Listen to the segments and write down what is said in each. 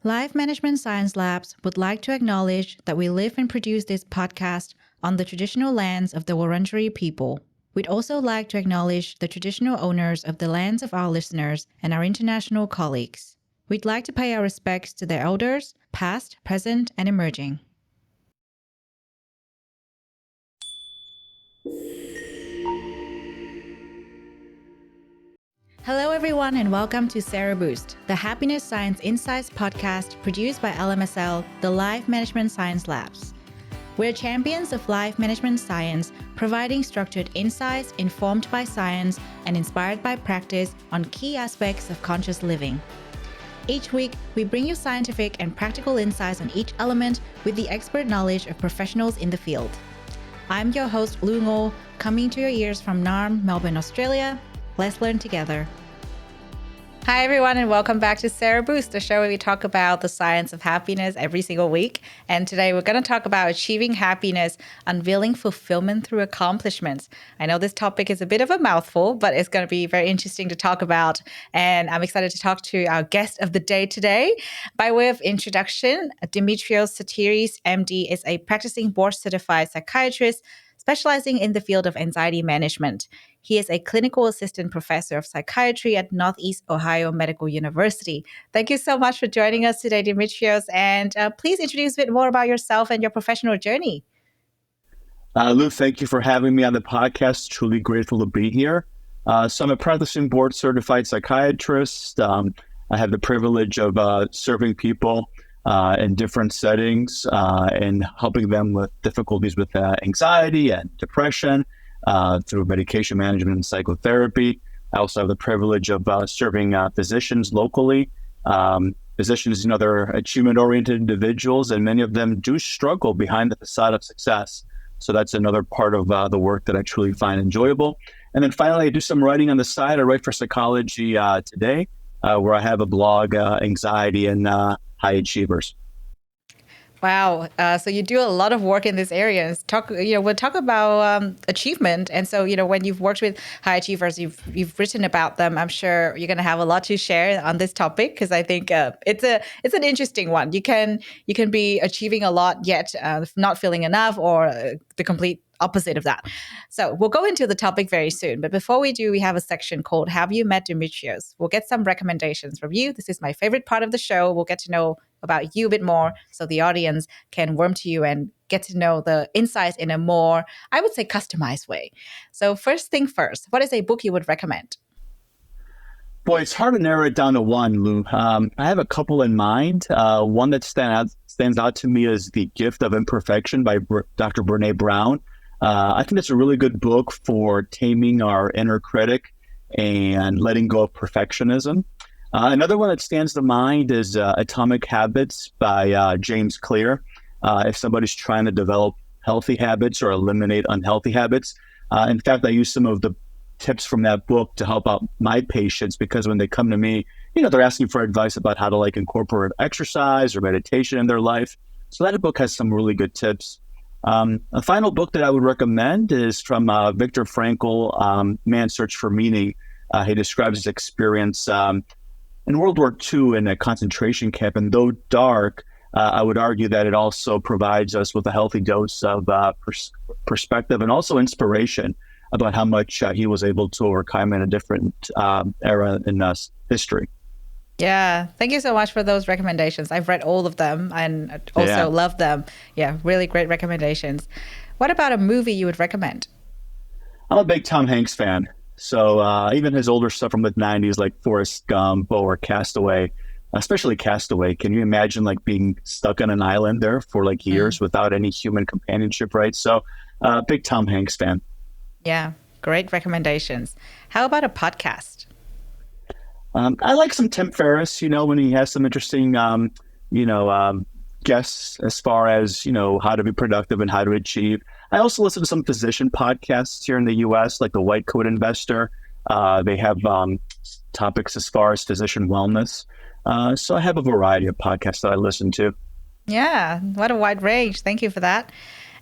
Life Management Science Labs would like to acknowledge that we live and produce this podcast on the traditional lands of the Wurundjeri people. We'd also like to acknowledge the traditional owners of the lands of our listeners and our international colleagues. We'd like to pay our respects to their elders, past, present, and emerging. Hello, everyone, and welcome to Sero Boost, the Happiness Science Insights podcast produced by LMSL, the Life Management Science Labs. We're champions of life management science, providing structured insights informed by science and inspired by practice on key aspects of conscious living. Each week, we bring you scientific and practical insights on each element with the expert knowledge of professionals in the field. I'm your host, Lu Ngo, coming to your ears from Naarm, Melbourne, Australia. Let's learn together. Hi, everyone, and welcome back to Sero Boost, the show where we talk about the science of happiness every single week. And today we're going to talk about achieving happiness, unveiling fulfillment through accomplishments. I know this topic is a bit of a mouthful, but it's going to be very interesting to talk about. And I'm excited to talk to our guest of the day today. By way of introduction, Dimitrios Tsatiris, MD, is a practicing board-certified psychiatrist specializing in the field of anxiety management. He is a clinical assistant professor of psychiatry at Northeast Ohio Medical University. Thank you so much for joining us today, Dimitrios. And please introduce a bit more about yourself and your professional journey. Lou, thank you for having me on the podcast. Truly grateful to be here. So I'm a practicing board-certified psychiatrist. I have the privilege of serving people in different settings and helping them with difficulties with anxiety and depression through medication management and psychotherapy. I also have the privilege of serving physicians locally. Physicians, they're achievement-oriented individuals, and many of them do struggle behind the facade of success. So that's another part of the work that I truly find enjoyable. And then finally, I do some writing on the side. I write for Psychology Today, where I have a blog, Anxiety and High Achievers. Wow. So you do a lot of work in this area. We'll talk about achievement. And so, when you've worked with high achievers, you've written about them. I'm sure you're going to have a lot to share on this topic because I think it's an interesting one. You can be achieving a lot yet not feeling enough, or the complete opposite of that. So we'll go into the topic very soon. But before we do, we have a section called Have You Met Dimitrios? We'll get some recommendations from you. This is my favorite part of the show. We'll get to know about you a bit more so the audience can warm to you and get to know the insights in a more, I would say, customized way. So first thing first, what is a book you would recommend? Boy, it's hard to narrow it down to one, Lou. I have a couple in mind. One that stands out to me is The Gift of Imperfection by Dr. Brené Brown. I think it's a really good book for taming our inner critic and letting go of perfectionism. Another one that stands to mind is Atomic Habits by James Clear. If somebody's trying to develop healthy habits or eliminate unhealthy habits. In fact, I use some of the tips from that book to help out my patients, because when they come to me, they're asking for advice about how to incorporate exercise or meditation in their life. So that book has some really good tips. A final book that I would recommend is from Viktor Frankl, Man's Search for Meaning. He describes his experience in World War II in a concentration camp, and though dark, I would argue that it also provides us with a healthy dose of perspective and also inspiration about how much he was able to overcome in a different era in history. Yeah, thank you so much for those recommendations. I've read all of them and also love them. Yeah, really great recommendations. What about a movie you would recommend? I'm a big Tom Hanks fan. So even his older stuff from the 90s, like Forrest Gump or Castaway, especially Castaway. Can you imagine being stuck on an island there for years without any human companionship, right? So big Tom Hanks fan. Yeah, great recommendations. How about a podcast? I like some Tim Ferriss, when he has some interesting, guests as far as, how to be productive and how to achieve. I also listen to some physician podcasts here in the U.S., like the White Coat Investor. They have topics as far as physician wellness. So I have a variety of podcasts that I listen to. Yeah, what a wide range. Thank you for that.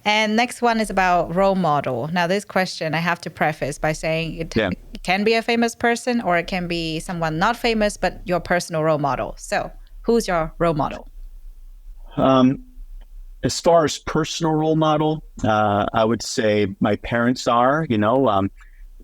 And next one is about role model. Now, this question I have to preface by saying it can be a famous person or it can be someone not famous, but your personal role model. So Who's your role model? As far as personal role model, I would say my parents are,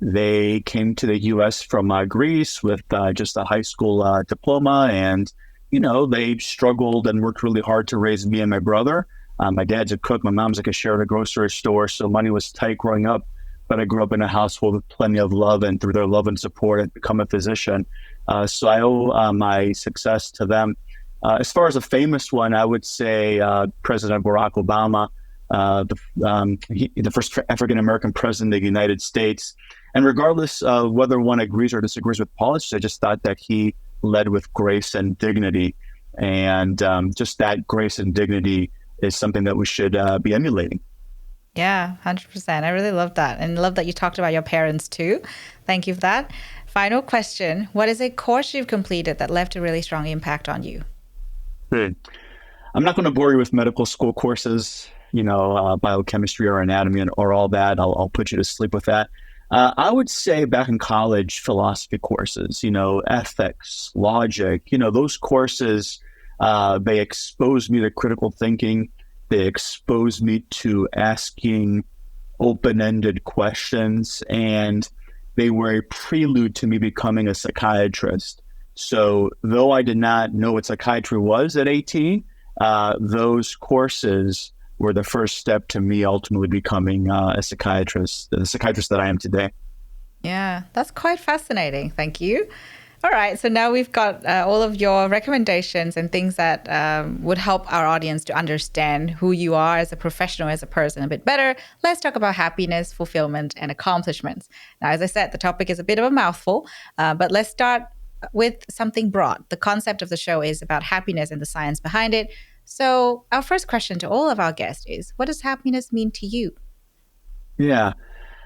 they came to the U.S. from Greece with just a high school diploma. And, they struggled and worked really hard to raise me and my brother. My dad's a cook. My mom's a cashier at a grocery store. So money was tight growing up. But I grew up in a household with plenty of love. And through their love and support, I've become a physician. So I owe my success to them. As far as a famous one, I would say President Barack Obama, the first African-American president of the United States. And regardless of whether one agrees or disagrees with politics, I just thought that he led with grace and dignity. And just that grace and dignity is something that we should be emulating. Yeah, 100%. I really love that. And love that you talked about your parents too. Thank you for that. Final question. What is a course you've completed that left a really strong impact on you? I'm not going to bore you with medical school courses, biochemistry or anatomy or all that. I'll put you to sleep with that. I would say back in college, philosophy courses, ethics, logic, those courses, they exposed me to critical thinking. They exposed me to asking open-ended questions, and they were a prelude to me becoming a psychiatrist. So though I did not know what psychiatry was at 18, those courses were the first step to me ultimately becoming the psychiatrist that I am today. Yeah, that's quite fascinating. Thank you. All right. So now we've got all of your recommendations and things that would help our audience to understand who you are as a professional, as a person a bit better. Let's talk about happiness, fulfillment, and accomplishments. Now, as I said, the topic is a bit of a mouthful, but let's start with something broad. The concept of the show is about happiness and the science behind it. So our first question to all of our guests is, what does happiness mean to you? Yeah,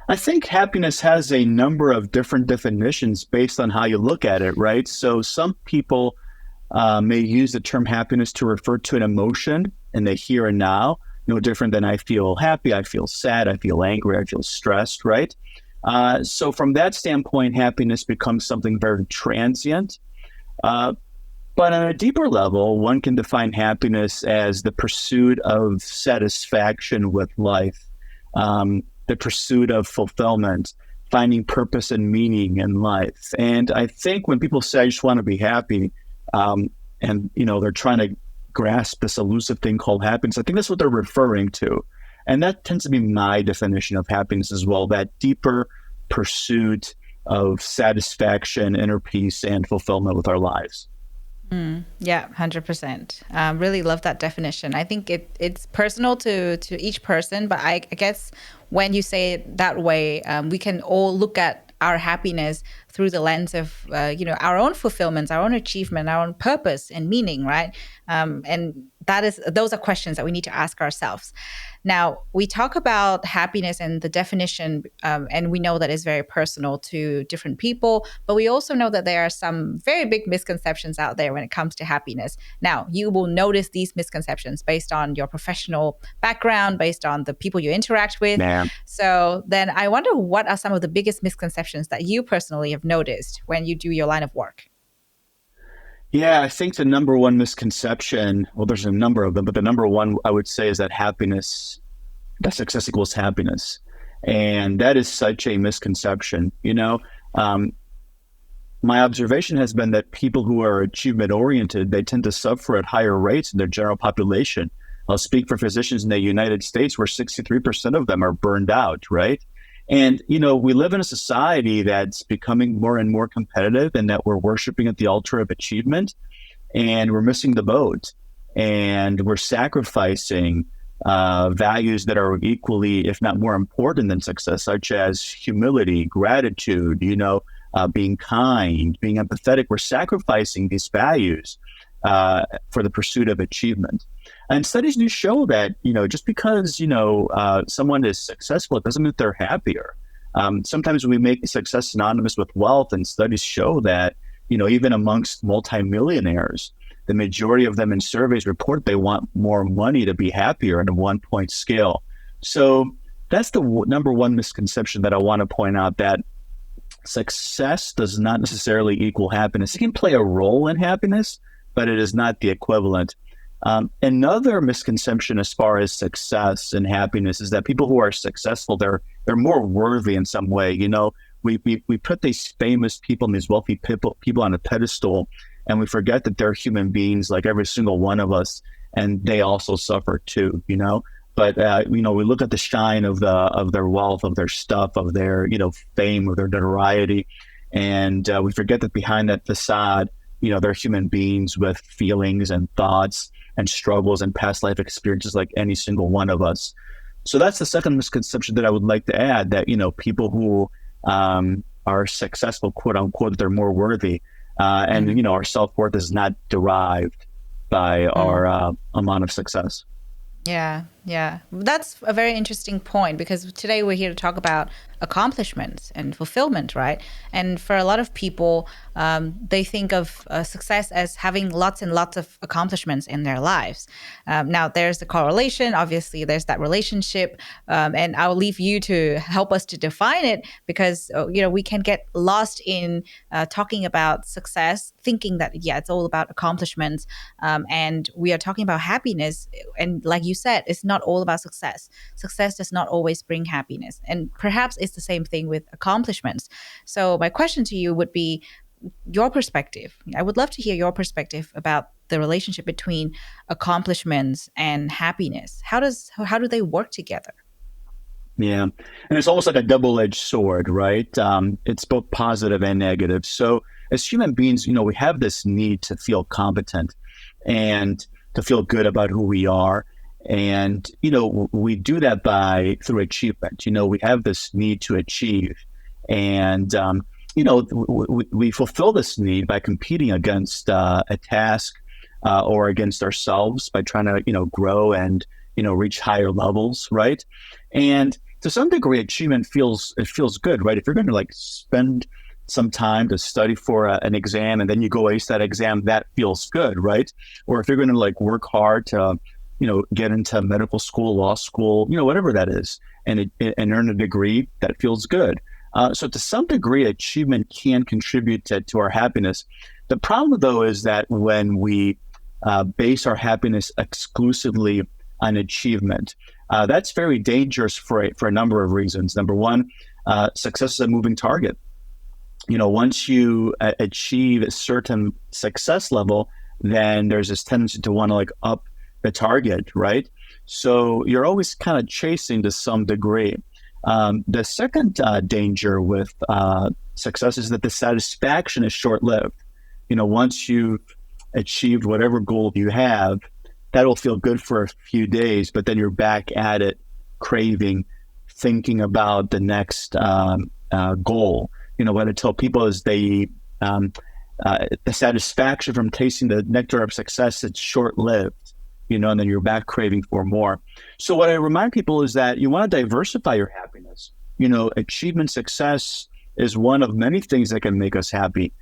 I think happiness has a number of different definitions based on how you look at it, right? So some people may use the term happiness to refer to an emotion in the here and now, no different than I feel happy, I feel sad, I feel angry, I feel stressed, right? So from that standpoint, happiness becomes something very transient. But on a deeper level, one can define happiness as the pursuit of satisfaction with life, the pursuit of fulfillment, finding purpose and meaning in life. And I think when people say, I just want to be happy, and they're trying to grasp this elusive thing called happiness, I think that's what they're referring to. And that tends to be my definition of happiness as well, that deeper pursuit of satisfaction, inner peace, and fulfillment with our lives. Yeah, 100%. Really love that definition. I think it's personal to each person, but I guess when you say it that way, we can all look at our happiness through the lens of, our own fulfillments, our own achievement, our own purpose and meaning, right? And those are questions that we need to ask ourselves. Now, we talk about happiness and the definition, and we know that it's very personal to different people, but we also know that there are some very big misconceptions out there when it comes to happiness. Now, you will notice these misconceptions based on your professional background, based on the people you interact with. Man. So then I wonder, what are some of the biggest misconceptions that you personally have noticed when you do your line of work? Yeah, I think the number one misconception, well, there's a number of them, but the number one I would say is that success equals happiness. And that is such a misconception. My observation has been that people who are achievement oriented, they tend to suffer at higher rates in their general population. I'll speak for physicians in the United States where 63% of them are burned out, right? And, we live in a society that's becoming more and more competitive, and that we're worshiping at the altar of achievement, and we're missing the boat, and we're sacrificing values that are equally, if not more important than success, such as humility, gratitude, being kind, being empathetic. We're sacrificing these values for the pursuit of achievement. And studies do show that, just because, someone is successful, it doesn't mean they're happier. Sometimes we make success synonymous with wealth, and studies show that, even amongst multimillionaires, the majority of them in surveys report they want more money to be happier in a 1-point scale. So that's the number one misconception that I want to point out, that success does not necessarily equal happiness. It can play a role in happiness, but it is not the equivalent. Another misconception as far as success and happiness is that people who are successful, they're more worthy in some way. We put these famous people and these wealthy people on a pedestal, and we forget that they're human beings like every single one of us, and they also suffer too. But we look at the shine of their wealth, of their stuff, of their fame, of their notoriety, and we forget that behind that facade, they're human beings with feelings and thoughts and struggles and past life experiences like any single one of us. So that's the second misconception that I would like to add, that people who are successful, quote unquote, they're more worthy, and our self-worth is not derived by our amount of success. Yeah. That's a very interesting point, because today we're here to talk about accomplishments and fulfillment, right? And for a lot of people, they think of success as having lots and lots of accomplishments in their lives. Now, there's the correlation. Obviously, there's that relationship. And I'll leave you to help us to define it, because, we can get lost in talking about success, thinking that, it's all about accomplishments. And we are talking about happiness. And like you said, it's not all about success. Success does not always bring happiness. And perhaps it's the same thing with accomplishments. So my question to you would be your perspective. I would love to hear your perspective about the relationship between accomplishments and happiness. How do they work together? Yeah. And it's almost like a double-edged sword, right? It's both positive and negative. So as human beings, we have this need to feel competent and to feel good about who we are. And, we do that through achievement. We have this need to achieve. And, we fulfill this need by competing against a task or against ourselves by trying to, grow and, reach higher levels, right? And to some degree, achievement feels good, right? If you're going to spend some time to study for an exam and then you go ace that exam, that feels good, right? Or if you're going to work hard to get into medical school, law school, whatever that is, and earn a degree, that feels good. So to some degree, achievement can contribute to our happiness. The problem, though, is that when we base our happiness exclusively on achievement, that's very dangerous for a number of reasons. Number one, success is a moving target. Once you achieve a certain success level, then there's this tendency to want to up the target, right? So you're always kind of chasing to some degree. The second danger with success is that the satisfaction is short-lived. Once you've achieved whatever goal you have, that'll feel good for a few days, but then you're back at it, craving, thinking about the next goal. What I tell people is the satisfaction from tasting the nectar of success, it's short-lived. And then you're back craving for more. So what I remind people is that you want to diversify your happiness. Achievement success is one of many things that can make us happy.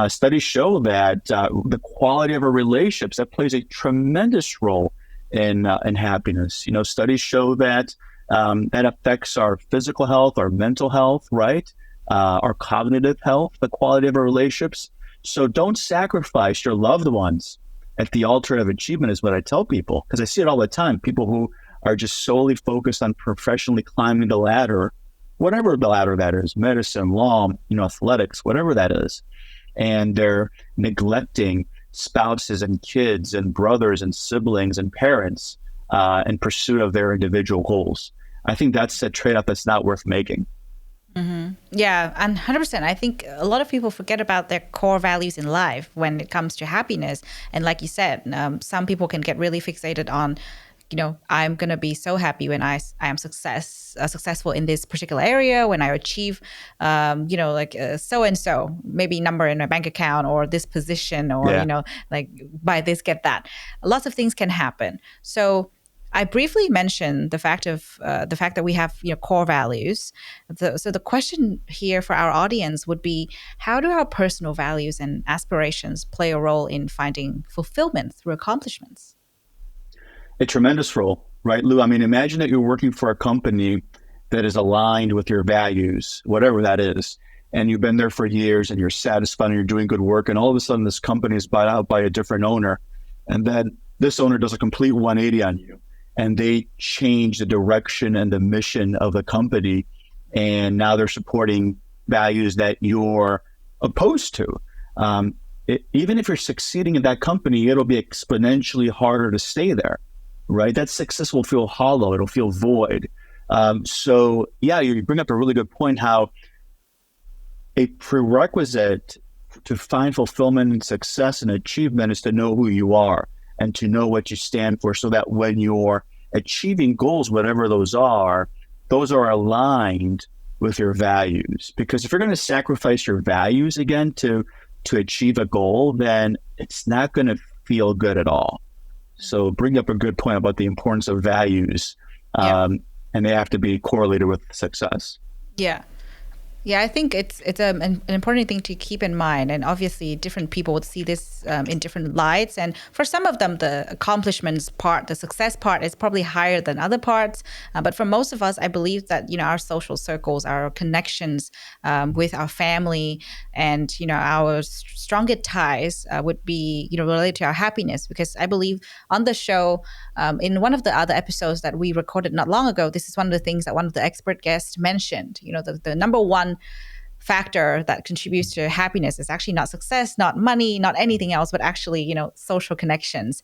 Studies show that the quality of our relationships, that plays a tremendous role in happiness. Studies show that that affects our physical health, our mental health, right? Our cognitive health, the quality of our relationships. So don't sacrifice your loved ones at the altar of achievement is what I tell people, because I see it all the time. People who are just solely focused on professionally climbing the ladder, whatever the ladder that is, medicine, law, athletics, whatever that is. And they're neglecting spouses and kids and brothers and siblings and parents in pursuit of their individual goals. I think that's a trade-off that's not worth making. Mm-hmm. Yeah, and 100%. I think a lot of people forget about their core values in life when it comes to happiness. And like you said, some people can get really fixated on, I'm going to be so happy when I am successful in this particular area, when I achieve, so-and-so, maybe number in my bank account or this position or, buy this, get that. Lots of things can happen. So I briefly mentioned the fact that we have core values. So the question here for our audience would be, how do our personal values and aspirations play a role in finding fulfillment through accomplishments? A tremendous role, right, Lou? I mean, imagine that you're working for a company that is aligned with your values, whatever that is. and you've been there for years and you're satisfied and you're doing good work, and all of a sudden this company is bought out by a different owner, and then this owner does a complete 180 on you, and they change the direction and the mission of the company, and now they're supporting values that you're opposed to. Even if you're succeeding in that company, it'll be exponentially harder to stay there, right? That success will feel hollow. It'll feel void. So yeah, you bring up a really good point, how a prerequisite to find fulfillment and success and achievement is to know who you are and to know what you stand for, so that when you're achieving goals, whatever those are aligned with your values. Because if you're going to sacrifice your values again to achieve a goal, then it's not going to feel good at all. So bring up a good point about the importance of values, and they have to be correlated with success. Yeah. Yeah, I think it's an important thing to keep in mind. And obviously, different people would see this in different lights. And for some of them, the accomplishments part, the success part is probably higher than other parts. But for most of us, I believe that, our social circles, our connections with our family and, our stronger ties would be, related to our happiness. Because I believe on the show, in one of the other episodes that we recorded not long ago, this is one of the things that one of the expert guests mentioned. The number one factor that contributes to happiness is actually not success, not money, not anything else, but actually, social connections.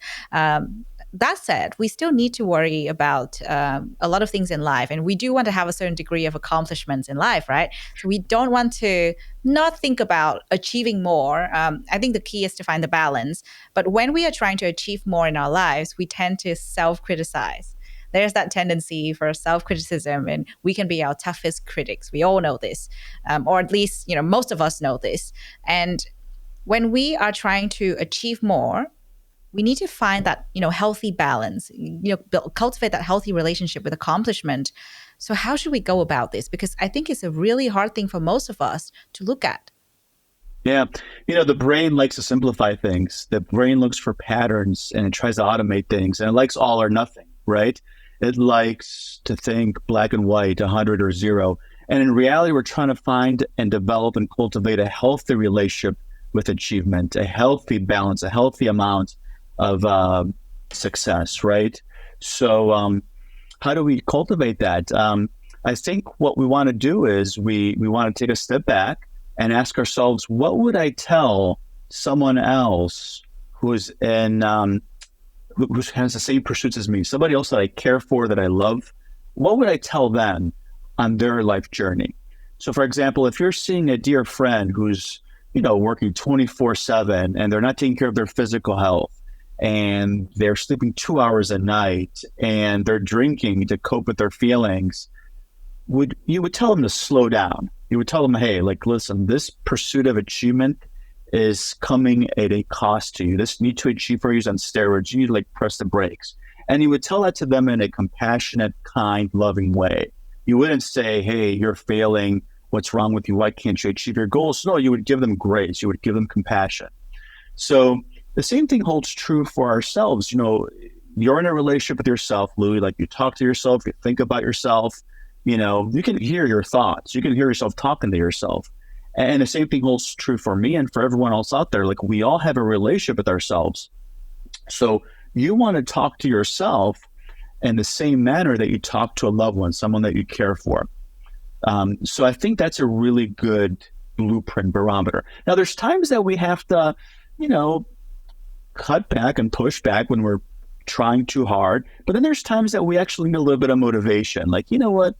That said, we still need to worry about a lot of things in life, and we do want to have a certain degree of accomplishments in life, right? So we don't want to not think about achieving more. I think the key is to find the balance. But when we are trying to achieve more in our lives, we tend to self-criticize. There's that tendency for self-criticism, and we can be our toughest critics. We all know this, or at least, most of us know this. And when we are trying to achieve more, we need to find that, healthy balance, cultivate that healthy relationship with accomplishment. So how should we go about this? Because I think it's a really hard thing for most of us to look at. Yeah. The brain likes to simplify things. The brain looks for patterns and it tries to automate things, and it likes all or nothing, right? It likes to think black and white, 100 or 0. And in reality, we're trying to find and develop and cultivate a healthy relationship with achievement, a healthy balance, a healthy amount of success, right? So how do we cultivate that? I think what we want to do is we want to take a step back and ask ourselves, what would I tell someone else who has the same pursuits as me, somebody else that I care for, that I love? What would I tell them on their life journey? So for example, if you're seeing a dear friend who's, working 24/7 and they're not taking care of their physical health, and they're sleeping 2 hours a night, and they're drinking to cope with their feelings, you would tell them to slow down. You would tell them, hey, listen, this pursuit of achievement is coming at a cost to you. This need to achieve for you is on steroids. You need to press the brakes. And you would tell that to them in a compassionate, kind, loving way. You wouldn't say, hey, you're failing. What's wrong with you? Why can't you achieve your goals? No, you would give them grace. You would give them compassion. So the same thing holds true for ourselves. You're in a relationship with yourself, Louis. You talk to yourself, you think about yourself. You can hear your thoughts. You can hear yourself talking to yourself. And the same thing holds true for me and for everyone else out there. We all have a relationship with ourselves. So you want to talk to yourself in the same manner that you talk to a loved one, someone that you care for. So I think that's a really good blueprint barometer. Now, there's times that we have to, cut back and push back when we're trying too hard. But then there's times that we actually need a little bit of motivation. You know what?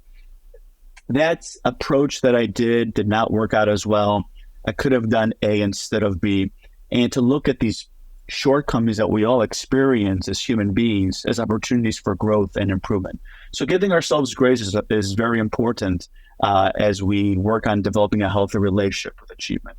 That approach that I did not work out as well. I could have done A instead of B. And to look at these shortcomings that we all experience as human beings as opportunities for growth and improvement. So giving ourselves grace is very important as we work on developing a healthy relationship with achievement.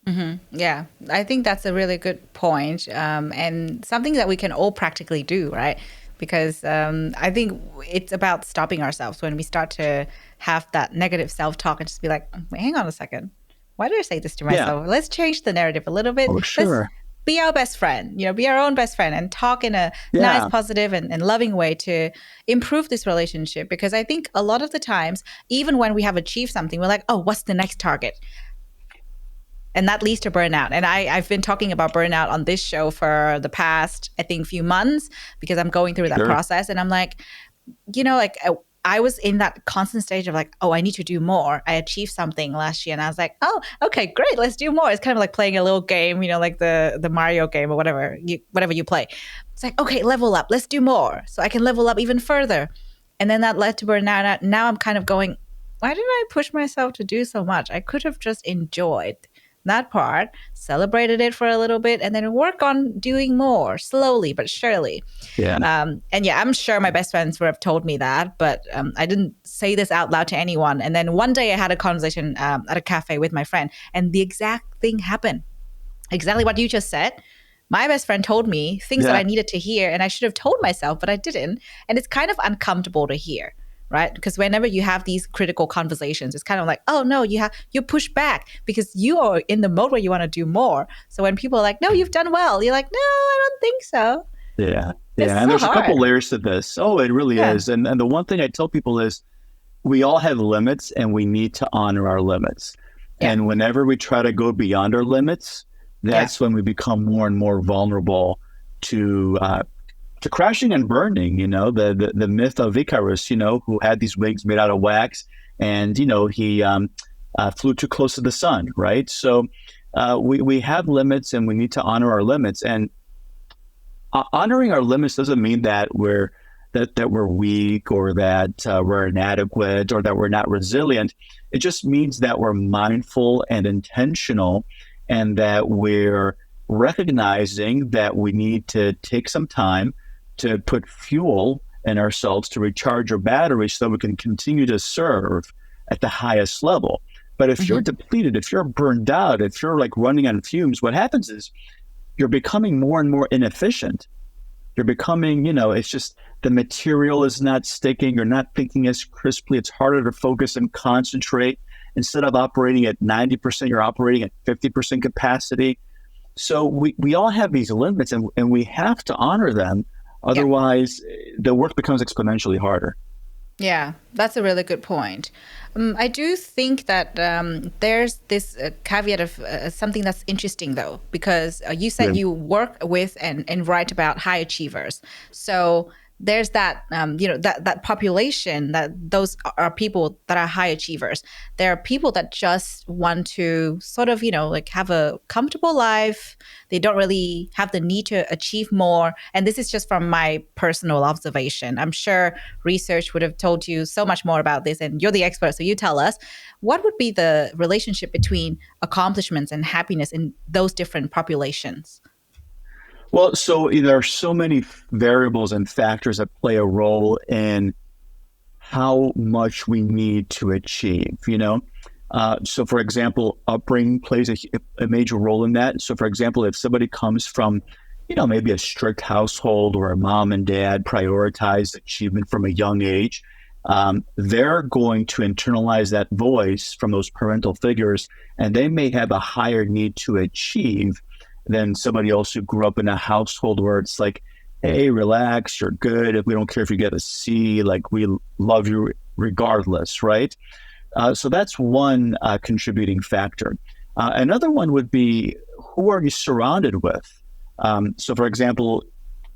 Mm-hmm. Yeah, I think that's a really good point, and something that we can all practically do, right? Because I think it's about stopping ourselves when we start to have that negative self-talk and just be like, wait, hang on a second. Why did I say this to myself? Yeah. Let's change the narrative a little bit. Oh, sure. be our best friend, be our own best friend and talk in a nice, Yeah. positive and loving way to improve this relationship. Because I think a lot of the times, even when we have achieved something, we're like, oh, what's the next target? And that leads to burnout. And I've been talking about burnout on this show for the past, I think, few months because I'm going through that Sure. process. And I'm like, I was in that constant stage of like, oh, I need to do more. I achieved something last year and I was like, oh, okay, great, let's do more. It's kind of like playing a little game, like the Mario game or whatever you play. It's like, okay, level up, let's do more so I can level up even further. And then that led to burnout. Now I'm kind of going, why did I push myself to do so much? I could have just enjoyed that part, celebrated it for a little bit, and then work on doing more slowly but surely. Yeah. And yeah, I'm sure my best friends would have told me that, but I didn't say this out loud to anyone. And then one day I had a conversation at a cafe with my friend, and the exact thing happened. Exactly what you just said. My best friend told me things that I needed to hear, and I should have told myself, but I didn't. And it's kind of uncomfortable to hear. Right? Because whenever you have these critical conversations, it's kind of like, oh no, you push back because you are in the mode where you want to do more. So when people are like, no, you've done well, you're like, no, I don't think so. Yeah. It's And so there's hard. a couple layers to this. Oh, it really is. And the one thing I tell people is we all have limits and we need to honor our limits. Yeah. And whenever we try to go beyond our limits, that's when we become more and more vulnerable to crashing and burning. The myth of Icarus, who had these wings made out of wax, and he flew too close to the sun, right? So we have limits, and we need to honor our limits. And honoring our limits doesn't mean that we're weak or that we're inadequate or that we're not resilient. It just means that we're mindful and intentional, and that we're recognizing that we need to take some time to put fuel in ourselves to recharge our batteries so we can continue to serve at the highest level. But if you're depleted, if you're burned out, if you're like running on fumes, what happens is you're becoming more and more inefficient. You're becoming, it's just the material is not sticking. You're not thinking as crisply. It's harder to focus and concentrate. Instead of operating at 90%, you're operating at 50% capacity. So we all have these limits, and we have to honor them. Otherwise, the work becomes exponentially harder. Yeah, that's a really good point. I do think that there's this caveat of something that's interesting, though, because you said you work with and write about high achievers. So there's that, that population, that those are people that are high achievers. There are people that just want to sort of, have a comfortable life. They don't really have the need to achieve more. And this is just from my personal observation. I'm sure research would have told you so much more about this, and you're the expert. So you tell us, what would be the relationship between accomplishments and happiness in those different populations? Well, so there are so many variables and factors that play a role in how much we need to achieve, So, for example, upbringing plays a major role in that. So, for example, if somebody comes from, maybe a strict household where mom and dad prioritize achievement from a young age, they're going to internalize that voice from those parental figures, and they may have a higher need to achieve than somebody else who grew up in a household where it's like, hey, relax, you're good. If we don't care if you get a C, like we love you regardless, right? So that's one contributing factor. Another one would be, who are you surrounded with? So for example,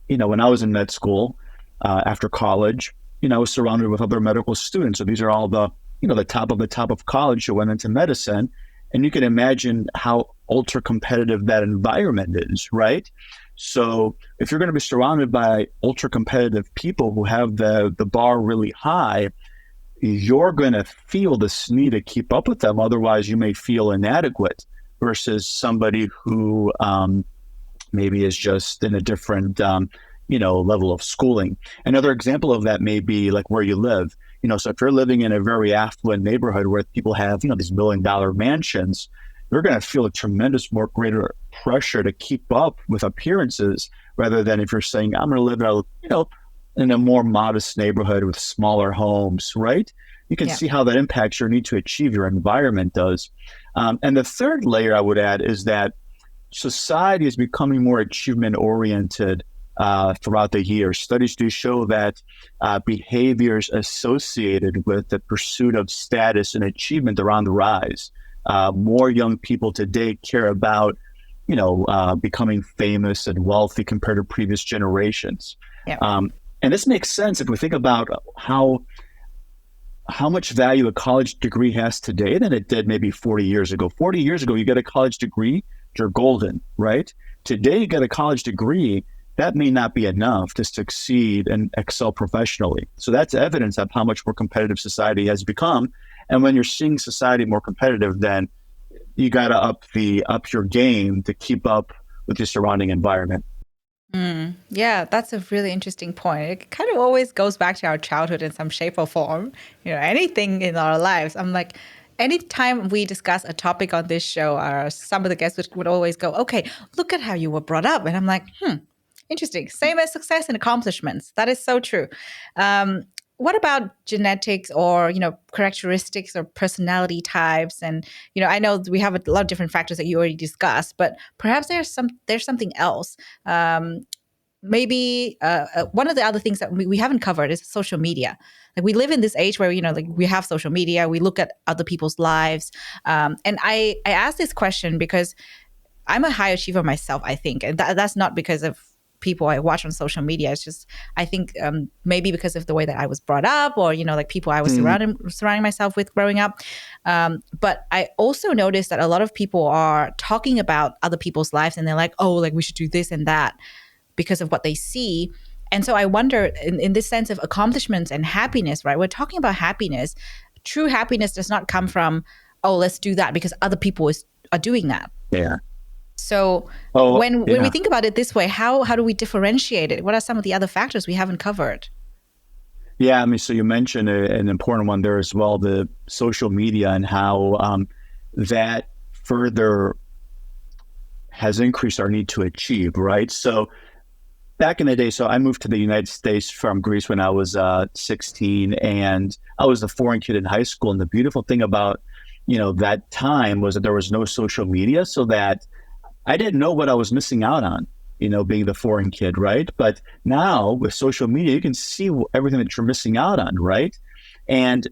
when I was in med school after college, I was surrounded with other medical students. So these are all the top of college who went into medicine. And you can imagine how ultra competitive that environment is, right? So if you're going to be surrounded by ultra competitive people who have the bar really high, you're going to feel this need to keep up with them. Otherwise, you may feel inadequate versus somebody who maybe is just in a different, level of schooling. Another example of that may be like where you live. So if you're living in a very affluent neighborhood where people have, these $1 million mansions, you're going to feel a tremendous more greater pressure to keep up with appearances rather than if you're saying, I'm going to live in a more modest neighborhood with smaller homes, right? You can see how that impacts your need to achieve your environment does. And the third layer I would add is that society is becoming more achievement oriented throughout the years. Studies do show that behaviors associated with the pursuit of status and achievement are on the rise. More young people today care about, becoming famous and wealthy compared to previous generations. Yeah. And this makes sense if we think about how much value a college degree has today than it did maybe 40 years ago. 40 years ago, you get a college degree, you're golden, right? Today, you get a college degree, that may not be enough to succeed and excel professionally. So that's evidence of how much more competitive society has become. And when you're seeing society more competitive, then you got to up your game to keep up with your surrounding environment. Yeah, that's a really interesting point. It kind of always goes back to our childhood in some shape or form. Anything in our lives. I'm like, anytime we discuss a topic on this show, some of the guests would always go, okay, look at how you were brought up. And I'm like, interesting. Same as success and accomplishments. That is so true. What about genetics or, characteristics or personality types? And, I know we have a lot of different factors that you already discussed, but perhaps there's something else. Maybe one of the other things that we haven't covered is social media. Like we live in this age where, we have social media, we look at other people's lives. And I ask this question because I'm a high achiever myself, I think. And that's not because of people I watch on social media. It's just, I think maybe because of the way that I was brought up or, people I was surrounding myself with growing up. But I also noticed that a lot of people are talking about other people's lives and they're like, oh, like we should do this and that because of what they see. And so I wonder in this sense of accomplishments and happiness, right? We're talking about happiness. True happiness does not come from, oh, let's do that because other people are doing that. Yeah. So when we think about it this way, how do we differentiate it? What are some of the other factors we haven't covered? Yeah, I mean, so you mentioned an important one there as well, the social media and how that further has increased our need to achieve, right? So back in the day, so I moved to the United States from Greece when I was 16, and I was the foreign kid in high school. And the beautiful thing about, that time was that there was no social media, so that I didn't know what I was missing out on, being the foreign kid, right? But now with social media, you can see everything that you're missing out on, right? And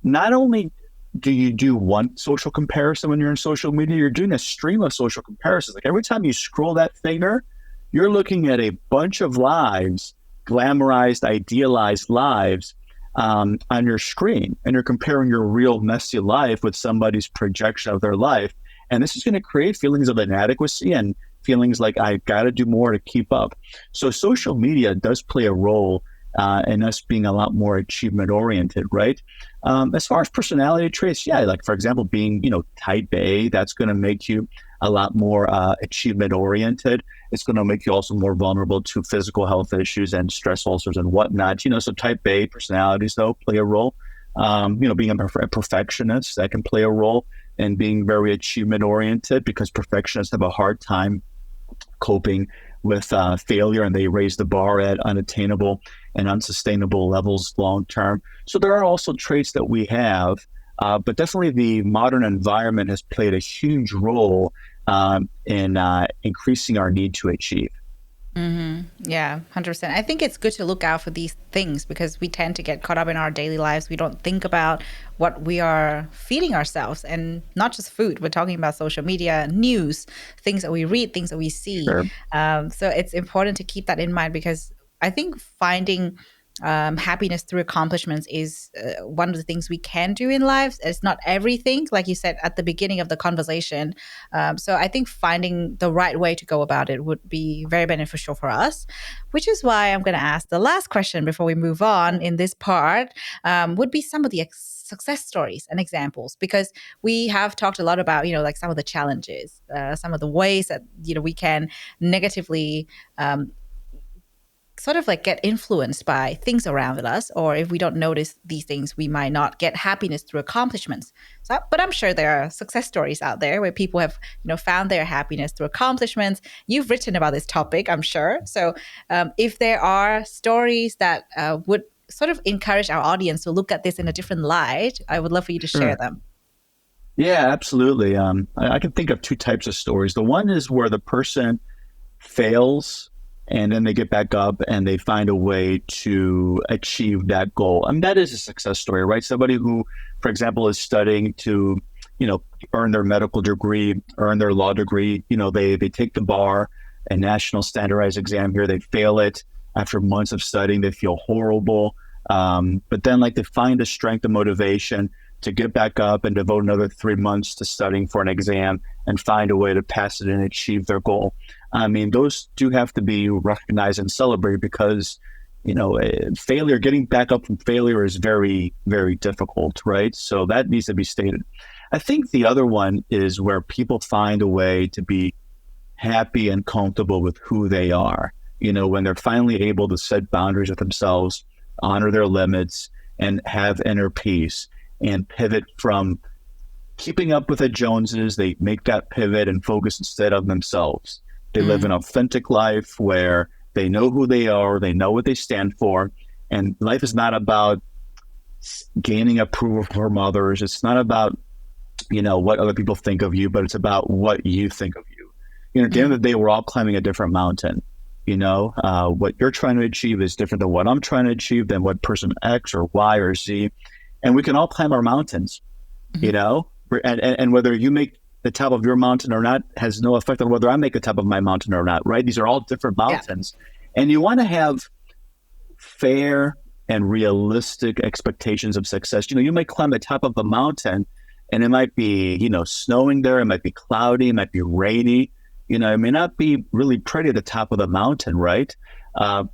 not only do you do one social comparison when you're in social media, you're doing a stream of social comparisons. Like every time you scroll that finger, you're looking at a bunch of lives, glamorized, idealized lives on your screen, and you're comparing your real messy life with somebody's projection of their life. And this is going to create feelings of inadequacy and feelings like I've got to do more to keep up. So social media does play a role in us being a lot more achievement oriented, right? As far as personality traits, yeah, like for example, being, type A, that's going to make you a lot more achievement oriented. It's going to make you also more vulnerable to physical health issues and stress ulcers and whatnot. So type A personalities, though, play a role. Being a perfectionist, that can play a role in being very achievement oriented, because perfectionists have a hard time coping with failure, and they raise the bar at unattainable and unsustainable levels long term. So there are also traits that we have, but definitely the modern environment has played a huge role in increasing our need to achieve. Yeah, 100%. I think it's good to look out for these things because we tend to get caught up in our daily lives. We don't think about what we are feeding ourselves, and not just food. We're talking about social media, news, things that we read, things that we see. Sure. So it's important to keep that in mind, because I think finding happiness through accomplishments is one of the things we can do in life. It's not everything, like you said at the beginning of the conversation. So I think finding the right way to go about it would be very beneficial for us, which is why I'm going to ask the last question before we move on in this part, would be some of the success stories and examples, because we have talked a lot about, like some of the challenges, some of the ways that, we can negatively sort of like get influenced by things around us, or if we don't notice these things, we might not get happiness through accomplishments. So, but I'm sure there are success stories out there where people have, found their happiness through accomplishments. You've written about this topic, I'm sure. So if there are stories that would sort of encourage our audience to look at this in a different light, I would love for you to share them. Yeah, absolutely. I can think of two types of stories. The one is where the person fails and then they get back up and they find a way to achieve that goal. I mean, that is a success story, right? Somebody who, for example, is studying to, earn their medical degree, earn their law degree. They take the bar, a national standardized exam here, they fail it. After months of studying, they feel horrible. But then like they find the strength and motivation to get back up and devote another 3 months to studying for an exam and find a way to pass it and achieve their goal. I mean, those do have to be recognized and celebrated because, failure, getting back up from failure is very, very difficult, right? So that needs to be stated. I think the other one is where people find a way to be happy and comfortable with who they are, when they're finally able to set boundaries with themselves, honor their limits, and have inner peace and pivot from keeping up with the Joneses. They make that pivot and focus instead on themselves. They live an authentic life where they know who they are, they know what they stand for, and life is not about gaining approval from others. It's not about, what other people think of you, but it's about what you think of you. At the end of the day, we're all climbing a different mountain. What you're trying to achieve is different than what I'm trying to achieve, than what person X or Y or Z. And we can all climb our mountains, and whether you make the top of your mountain or not has no effect on whether I make the top of my mountain or not, right? These are all different mountains. Yeah. And you want to have fair and realistic expectations of success. You might climb the top of a mountain and it might be, snowing there. It might be cloudy. It might be rainy. It may not be really pretty at the top of the mountain, right? So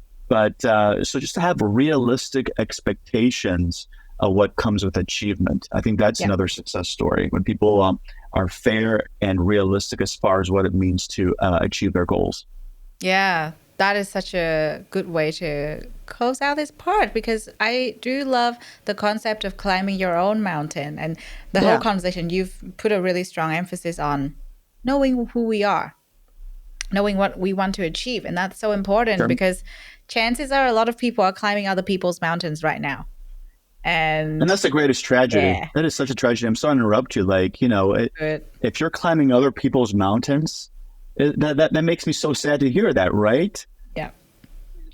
just to have realistic expectations of what comes with achievement. I think that's another success story, when people are fair and realistic as far as what it means to achieve their goals. Yeah, that is such a good way to close out this part, because I do love the concept of climbing your own mountain, and the whole conversation. You've put a really strong emphasis on knowing who we are, knowing what we want to achieve. And that's so important because chances are a lot of people are climbing other people's mountains right now. And that's the greatest tragedy. Yeah. That is such a tragedy. I'm sorry to interrupt you. If you're climbing other people's mountains, that makes me so sad to hear that, right? Yeah.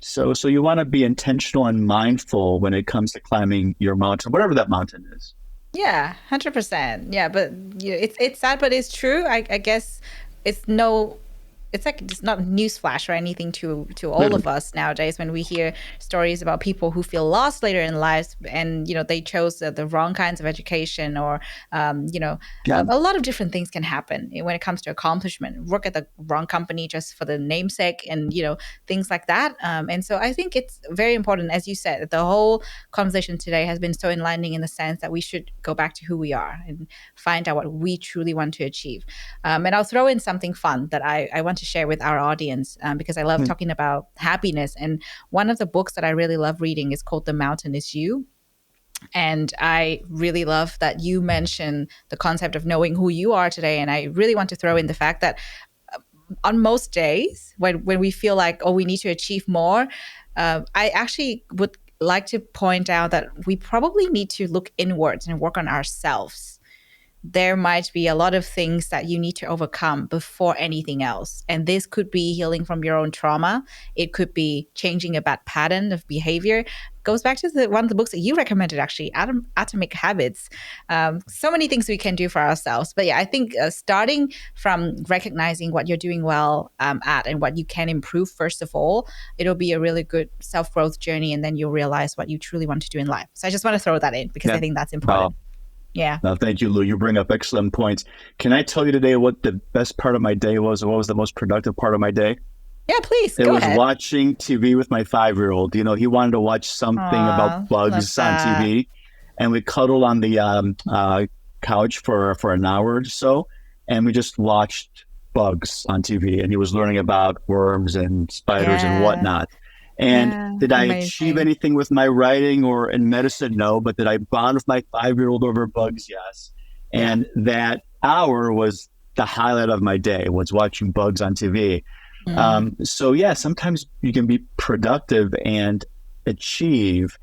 So you want to be intentional and mindful when it comes to climbing your mountain, whatever that mountain is. Yeah, 100%. Yeah, but it's sad, but it's true. I guess it's like it's not newsflash or anything to all of us nowadays when we hear stories about people who feel lost later in lives, and they chose the wrong kinds of education, or a lot of different things can happen when it comes to accomplishment. Work at the wrong company just for the namesake, and things like that. And so I think it's very important, as you said, the whole conversation today has been so enlightening in the sense that we should go back to who we are and find out what we truly want to achieve. And I'll throw in something fun that I want to share with our audience, because I love talking about happiness. And one of the books that I really love reading is called The Mountain Is You. And I really love that you mentioned the concept of knowing who you are today. And I really want to throw in the fact that on most days when we feel like, we need to achieve more, I actually would like to point out that we probably need to look inwards and work on ourselves. There might be a lot of things that you need to overcome before anything else. And this could be healing from your own trauma. It could be changing a bad pattern of behavior. Goes back to one of the books that you recommended, actually, Atomic Habits. So many things we can do for ourselves. But yeah, I think starting from recognizing what you're doing well at and what you can improve, first of all, it'll be a really good self-growth journey. And then you'll realize what you truly want to do in life. So I just want to throw that in because I think that's important. Yeah. No, thank you, Lu. You bring up excellent points. Can I tell you today what the best part of my day was, or what was the most productive part of my day? Yeah, please. It was watching TV with my 5-year-old. He wanted to watch something about bugs on TV, and we cuddled on the couch for an hour or so, and we just watched bugs on TV. And he was learning about worms and spiders and whatnot. And did I achieve anything with my writing or in medicine? No. But did I bond with my 5-year-old over bugs? Yes. And that hour was the highlight of my day, was watching bugs on TV. So yeah, sometimes you can be productive and achieve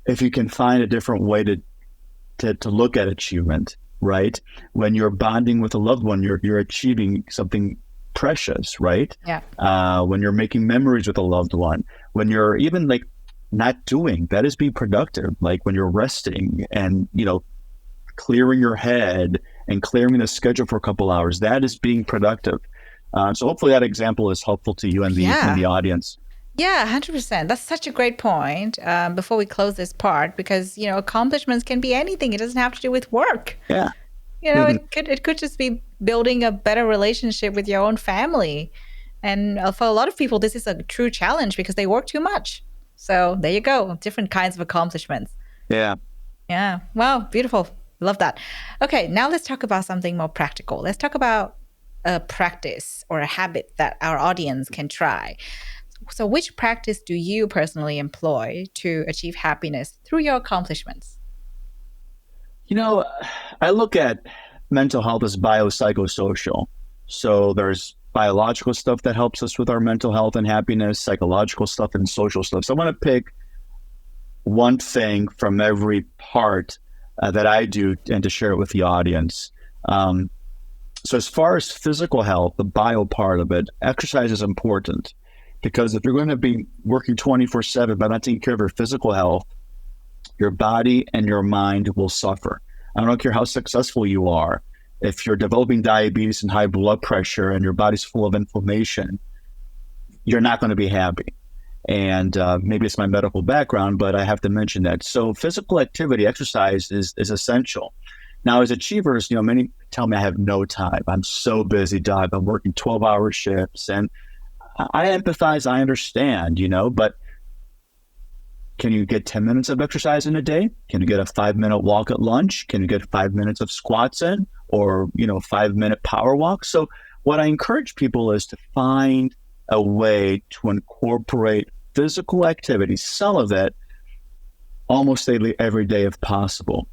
if you can find a different way to look at achievement, right? When you're bonding with a loved one, you're achieving something precious, right? Yeah. When you're making memories with a loved one, when you're even like not doing, that is being productive. Like when you're resting and, clearing your head and clearing the schedule for a couple hours, that is being productive. So hopefully that example is helpful to you and the audience. Yeah, 100%. That's such a great point. Before we close this part, because, accomplishments can be anything. It doesn't have to do with work. Yeah. It could just be building a better relationship with your own family. And for a lot of people, this is a true challenge because they work too much. So there you go. Different kinds of accomplishments. Yeah. Yeah. Wow. Beautiful. Love that. Okay. Now let's talk about something more practical. Let's talk about a practice or a habit that our audience can try. So which practice do you personally employ to achieve happiness through your accomplishments? I look at mental health as biopsychosocial. So there's biological stuff that helps us with our mental health and happiness, psychological stuff and social stuff. So I want to pick one thing from every part that I do and to share it with the audience. So as far as physical health, the bio part of it, exercise is important because if you're going to be working 24/7 but not taking care of your physical health, your body and your mind will suffer. I don't care how successful you are. If you're developing diabetes and high blood pressure and your body's full of inflammation, you're not going to be happy. And maybe it's my medical background, but I have to mention that. So physical activity, exercise is essential. Now, as achievers, many tell me I have no time. I'm so busy, Doug. I'm working 12-hour shifts. And I empathize, I understand, but can you get 10 minutes of exercise in a day? Can you get a 5-minute walk at lunch? Can you get 5 minutes of squats in or, 5-minute power walk? So what I encourage people is to find a way to incorporate physical activity, some of it almost every day if possible.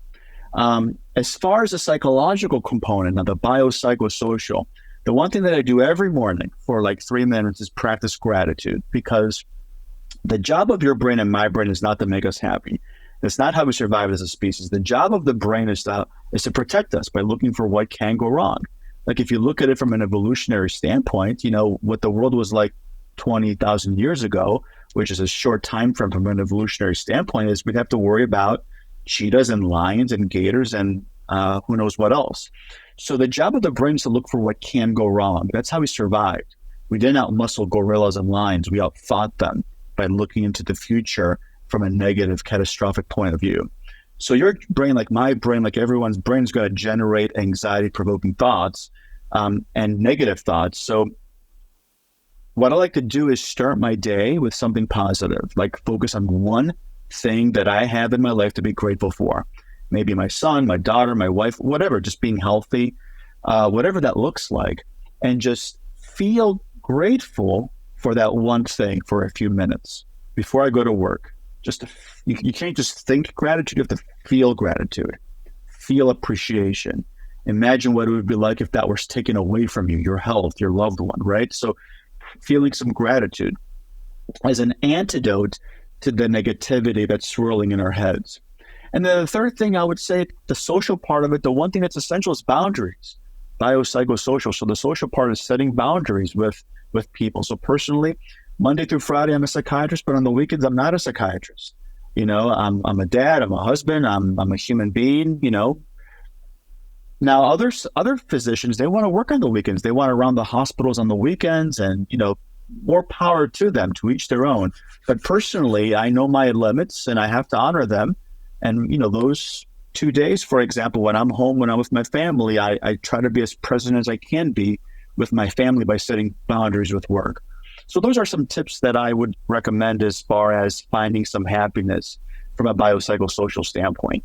As far as the psychological component of the biopsychosocial, the one thing that I do every morning for like 3 minutes is practice gratitude, because the job of your brain and my brain is not to make us happy. It's not how we survive as a species. The job of the brain is to protect us by looking for what can go wrong. Like if you look at it from an evolutionary standpoint, what the world was like 20,000 years ago, which is a short time frame from an evolutionary standpoint, is we'd have to worry about cheetahs and lions and gators and who knows what else. So the job of the brain is to look for what can go wrong. That's how we survived. We didn't outmuscle gorillas and lions. We outfought them by looking into the future from a negative, catastrophic point of view. So your brain, like my brain, like everyone's brain, is going to generate anxiety-provoking thoughts and negative thoughts. So what I like to do is start my day with something positive, like focus on one thing that I have in my life to be grateful for. Maybe my son, my daughter, my wife, whatever, just being healthy, whatever that looks like, and just feel grateful for that one thing for a few minutes before I go to work. You can't just think gratitude, you have to feel gratitude, feel appreciation. Imagine what it would be like if that was taken away from you, your health, your loved one, right? So feeling some gratitude as an antidote to the negativity that's swirling in our heads. And then the third thing I would say, the social part of it, the one thing that's essential is boundaries, biopsychosocial. So the social part is setting boundaries with people. So personally, Monday through Friday, I'm a psychiatrist, but on the weekends, I'm not a psychiatrist. I'm a dad, I'm a husband, I'm a human being, Now, other physicians, they want to work on the weekends. They want to run the hospitals on the weekends and, more power to them, to each their own. But personally, I know my limits and I have to honor them. And, those 2 days, for example, when I'm home, when I'm with my family, I try to be as present as I can be with my family by setting boundaries with work. So those are some tips that I would recommend as far as finding some happiness from a biopsychosocial standpoint.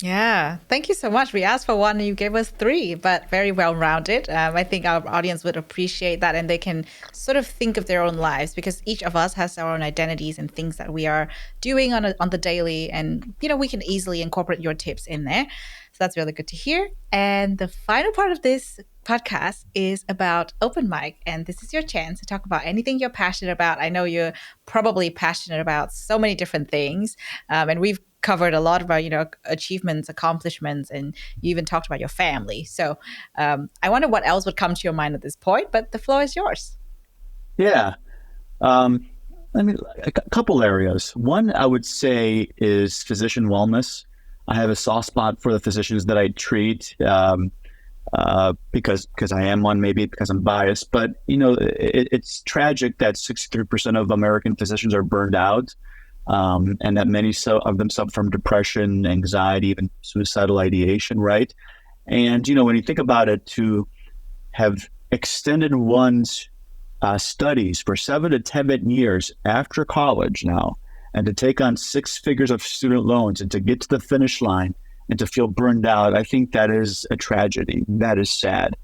Yeah, thank you so much. We asked for one and you gave us 3, but very well rounded. I think our audience would appreciate that and they can sort of think of their own lives because each of us has our own identities and things that we are doing on the daily. And, we can easily incorporate your tips in there. So that's really good to hear. And the final part of this podcast is about open mic, and this is your chance to talk about anything you're passionate about. I know you're probably passionate about so many different things, and we've covered a lot of our, achievements, accomplishments, and you even talked about your family. So I wonder what else would come to your mind at this point, but the floor is yours. Yeah. Um, a couple areas. One, I would say, is physician wellness. I have a soft spot for the physicians that I treat because I am one, maybe because I'm biased. But, it's tragic that 63% of American physicians are burned out, and that many of them suffer from depression, anxiety, even suicidal ideation, right? And, when you think about it, to have extended one's studies for 7 to 10 years after college now, and to take on 6 figures of student loans and to get to the finish line and to feel burned out, I think that is a tragedy. That is sad.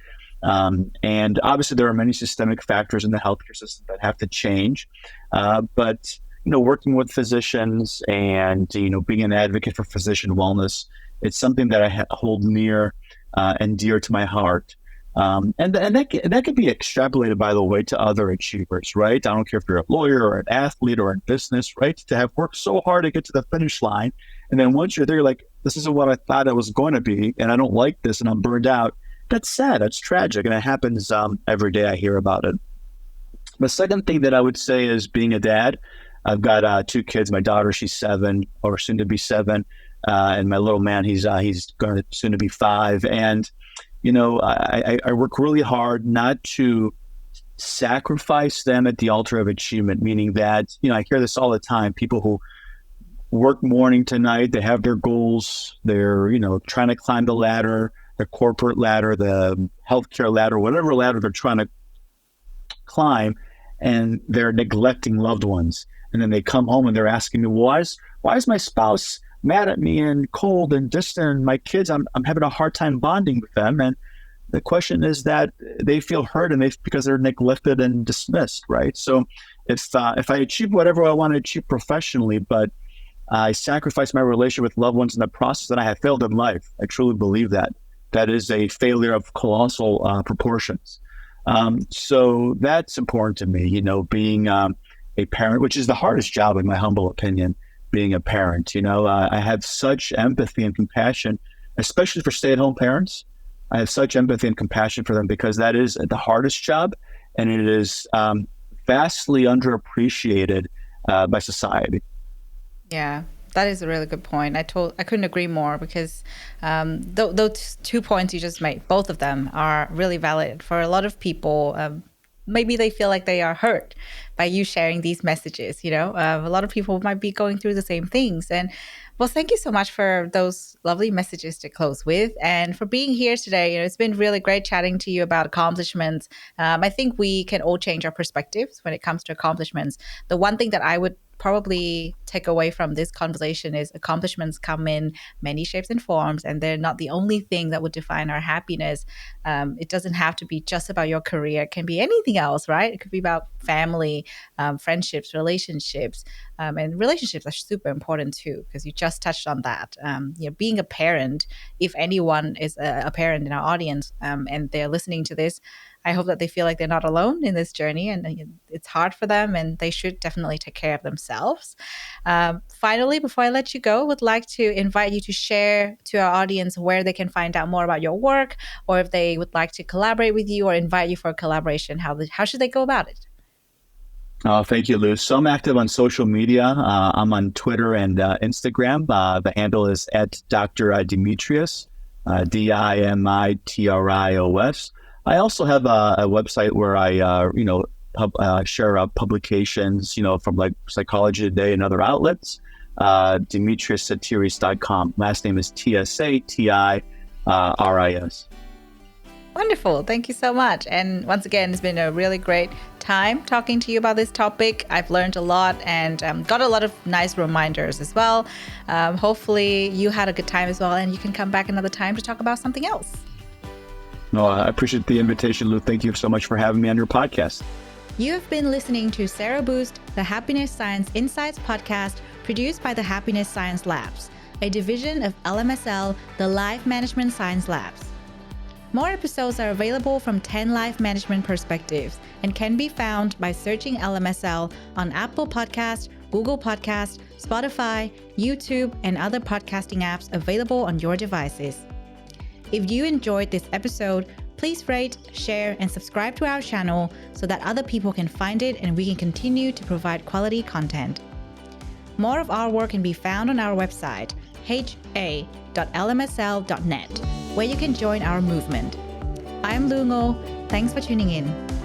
And obviously there are many systemic factors in the healthcare system that have to change. But, working with physicians and, being an advocate for physician wellness, it's something that I hold near and dear to my heart. And that can be extrapolated, by the way, to other achievers, right? I don't care if you're a lawyer or an athlete or in business, right? To have worked so hard to get to the finish line. And then once you're there, you're like, this isn't what I thought it was going to be. And I don't like this and I'm burned out. That's sad. That's tragic. And it happens every day I hear about it. The second thing that I would say is being a dad. I've got 2 kids. My daughter, she's 7 or soon to be 7. And my little man, he's going to soon to be 5. And I work really hard not to sacrifice them at the altar of achievement, meaning that, I hear this all the time. People who work morning to night, they have their goals. They're, trying to climb the ladder, the corporate ladder, the healthcare ladder, whatever ladder they're trying to climb, and they're neglecting loved ones. And then they come home and they're asking me, why is my spouse mad at me and cold and distant, and my kids, I'm having a hard time bonding with them. And the question is that they feel hurt because they're neglected and dismissed, right? So if I achieve whatever I want to achieve professionally, but I sacrifice my relationship with loved ones in the process, then I have failed in life. I truly believe that. That is a failure of colossal proportions. So that's important to me, being a parent, which is the hardest job in my humble opinion. Being a parent, I have such empathy and compassion, especially for stay-at-home parents. I have such empathy and compassion for them because that is the hardest job, and it is vastly underappreciated by society. Yeah, that is a really good point. I couldn't agree more because those 2 points you just made, both of them are really valid for a lot of people. Maybe they feel like they are hurt by you sharing these messages. A lot of people might be going through the same things. And well, thank you so much for those lovely messages to close with and for being here today. It's been really great chatting to you about accomplishments. I think we can all change our perspectives when it comes to accomplishments. The one thing that I would probably take away from this conversation is accomplishments come in many shapes and forms, and they're not the only thing that would define our happiness. It doesn't have to be just about your career. It can be anything else, right? It could be about family, friendships, relationships. And relationships are super important too, because you just touched on that. Being a parent, if anyone is a parent in our audience and they're listening to this, I hope that they feel like they're not alone in this journey, and it's hard for them, and they should definitely take care of themselves. Finally, before I let you go, I would like to invite you to share to our audience where they can find out more about your work, or if they would like to collaborate with you or invite you for a collaboration, how should they go about it? Oh, thank you, Lu. So I'm active on social media. I'm on Twitter and Instagram. The handle is at Dr. Dimitrios, Dimitrios. I also have a website where I, share publications, from like Psychology Today and other outlets. DimitriosTsatiris.com. Last name is Tsatiris. Wonderful. Thank you so much. And once again, it's been a really great time talking to you about this topic. I've learned a lot and got a lot of nice reminders as well. Hopefully you had a good time as well, and you can come back another time to talk about something else. No, I appreciate the invitation, Lu. Thank you so much for having me on your podcast. You have been listening to Sero Boost, the Happiness Science Insights podcast produced by the Happiness Science Labs, a division of LMSL, the Life Management Science Labs. More episodes are available from 10 life management perspectives and can be found by searching LMSL on Apple Podcasts, Google Podcasts, Spotify, YouTube, and other podcasting apps available on your devices. If you enjoyed this episode, please rate, share, and subscribe to our channel so that other people can find it and we can continue to provide quality content. More of our work can be found on our website, ha.lmsl.net, where you can join our movement. I'm Lu Ngo. Thanks for tuning in.